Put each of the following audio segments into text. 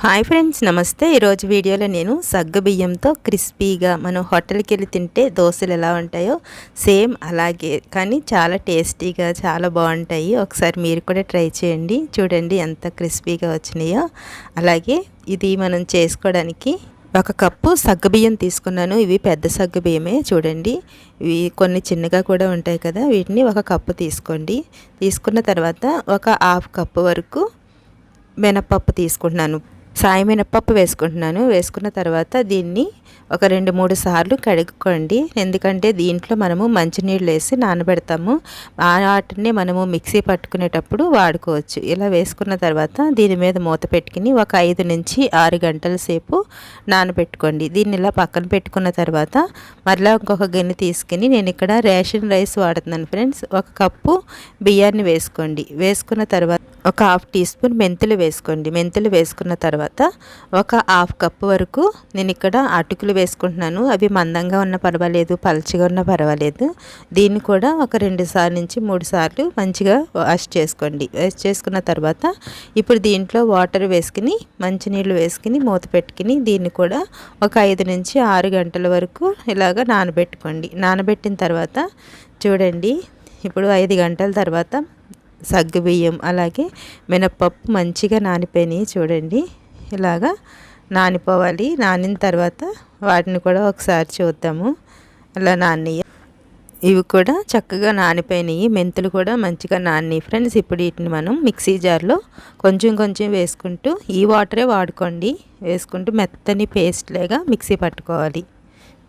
Hi friends, నమస్తే. ఈరోజు వీడియోలో నేను సగ్గుబియ్యంతో క్రిస్పీగా మనం హోటల్కి వెళ్ళి తింటే దోశలు ఎలా ఉంటాయో సేమ్ అలాగే, కానీ చాలా టేస్టీగా చాలా బాగుంటాయి. ఒకసారి మీరు కూడా ట్రై చేయండి. చూడండి ఎంత క్రిస్పీగా వచ్చినాయో. అలాగే ఇది మనం చేసుకోవడానికి 1 కప్పు సగ్గుబియ్యం తీసుకున్నాను. ఇవి పెద్ద సగ్గుబియ్యమే. చూడండి, ఇవి కొన్ని చిన్నగా కూడా ఉంటాయి కదా, వీటిని 1 కప్పు తీసుకోండి. తీసుకున్న తర్వాత 1/2 కప్పు వరకు మినపప్పు తీసుకుంటున్నాను. సాయి మినపప్పు వేసుకుంటున్నాను. వేసుకున్న తర్వాత దీన్ని ఒక 2-3 సార్లు కడుక్కోండి. ఎందుకంటే దీంట్లో మనము మంచినీళ్ళు వేసి నానబెడతాము. ఆ వాటిని మనము మిక్సీ పట్టుకునేటప్పుడు వాడుకోవచ్చు. ఇలా వేసుకున్న తర్వాత దీని మీద మూత పెట్టుకుని ఒక 5 నుంచి 6 గంటల సేపు నానబెట్టుకోండి. దీన్ని ఇలా పక్కన పెట్టుకున్న తర్వాత మరలా ఇంకొక గిన్నె తీసుకుని, నేను ఇక్కడ రేషన్ రైస్ వాడుతున్నాను ఫ్రెండ్స్. 1 కప్పు బియ్యాన్ని వేసుకోండి. వేసుకున్న తర్వాత ఒక 1/2 టీ స్పూన్ మెంతులు వేసుకోండి. మెంతులు వేసుకున్న తర్వాత ఒక 1/2 కప్పు వరకు నేను ఇక్కడ అటుకులు వేసుకుంటున్నాను. అవి మందంగా ఉన్న పర్వాలేదు, పలచగా ఉన్న పర్వాలేదు. దీన్ని కూడా ఒక 2 నుంచి 3 సార్లు మంచిగా వాష్ చేసుకోండి. వాష్ చేసుకున్న తర్వాత ఇప్పుడు దీంట్లో వాటర్ వేసుకుని, మంచినీళ్ళు వేసుకుని మూత పెట్టుకుని దీన్ని కూడా ఒక 5 నుంచి 6 గంటల వరకు ఇలాగ నానబెట్టుకోండి. నానబెట్టిన తర్వాత చూడండి, ఇప్పుడు 5 గంటల తర్వాత సగ్గుబియ్యం అలాగే మినపప్పు మంచిగా నానిపోయినాయి. చూడండి, ఇలాగా నానిపోవాలి. నానిన తర్వాత వాటిని కూడా ఒకసారి చూద్దాము. అలా నానినాయి. ఇవి కూడా చక్కగా నానిపోయినాయి. మెంతులు కూడా మంచిగా నానినాయి ఫ్రెండ్స్. ఇప్పుడు వీటిని మనం మిక్సీ జార్లో కొంచెం కొంచెం వేసుకుంటూ, ఈ వాటరే వాడుకోండి, వేసుకుంటూ మెత్తని పేస్ట్ లాగా మిక్సీ పట్టుకోవాలి.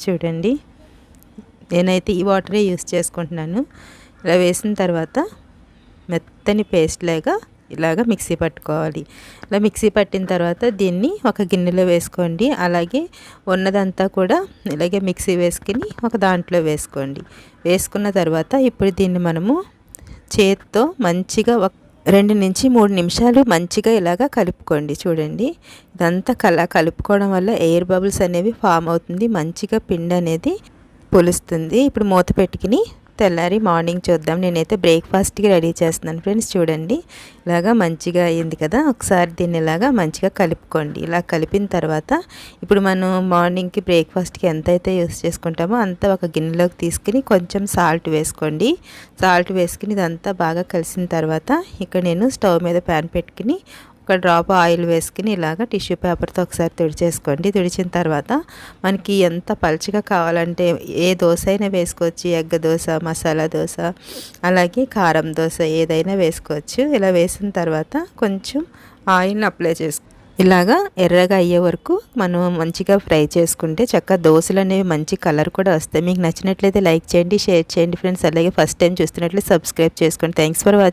చూడండి, నేనైతే ఈ వాటరే యూస్ చేసుకుంటున్నాను. ఇలా వేసిన తర్వాత మెత్తని పేస్ట్ లాగా ఇలాగ మిక్సీ పట్టుకోవాలి. ఇలా మిక్సీ పట్టిన తర్వాత దీన్ని ఒక గిన్నెలో వేసుకోండి. అలాగే ఉన్నదంతా కూడా ఇలాగే మిక్సీ వేసుకుని ఒక దాంట్లో వేసుకోండి. వేసుకున్న తర్వాత ఇప్పుడు దీన్ని మనము చేత్తో మంచిగా 2 నుంచి 3 నిమిషాలు మంచిగా ఇలాగ కలుపుకోండి. చూడండి, ఇదంతా కలుపుకోవడం వల్ల ఎయిర్ బబుల్స్ అనేవి ఫామ్ అవుతుంది. మంచిగా పిండి అనేది పులుస్తుంది. ఇప్పుడు మూత పెట్టుకుని తెల్లారి మార్నింగ్ చూద్దాం. నేనైతే బ్రేక్ఫాస్ట్కి రెడీ చేస్తున్నాను ఫ్రెండ్స్. చూడండి, ఇలాగా మంచిగా అయింది కదా. ఒకసారి దీన్ని ఇలాగా మంచిగా కలుపుకోండి. ఇలా కలిపిన తర్వాత ఇప్పుడు మనం మార్నింగ్కి బ్రేక్ఫాస్ట్కి ఎంతైతే యూస్ చేసుకుంటామో అంతా ఒక గిన్నెలోకి తీసుకుని కొంచెం సాల్ట్ వేసుకోండి. సాల్ట్ వేసుకుని ఇదంతా బాగా కలిసిన తర్వాత ఇక్కడ నేను స్టవ్ మీద ప్యాన్ పెట్టుకుని ఒక డ్రాప్ ఆయిల్ వేసుకుని ఇలాగ టిష్యూ పేపర్తో ఒకసారి తుడిచేసుకోండి. తుడిచిన తర్వాత మనకి ఎంత పలుచగా కావాలంటే ఏ దోశ అయినా వేసుకోవచ్చు. ఎగ్ దోశ, మసాలా దోశ, అలాగే కారం దోశ ఏదైనా వేసుకోవచ్చు. ఇలా వేసిన తర్వాత కొంచెం ఆయిల్ని అప్లై చేసుకో, ఇలాగా ఎర్రగా అయ్యే వరకు మనం మంచిగా ఫ్రై చేసుకుంటే చక్కగా దోశలు అనేవి మంచి కలర్ కూడా వస్తాయి. మీకు నచ్చినట్లయితే లైక్ చేయండి, షేర్ చేయండి ఫ్రెండ్స్. అలాగే ఫస్ట్ టైం చూస్తున్నట్లయితే సబ్స్క్రైబ్ చేసుకోండి. Thanks for watching.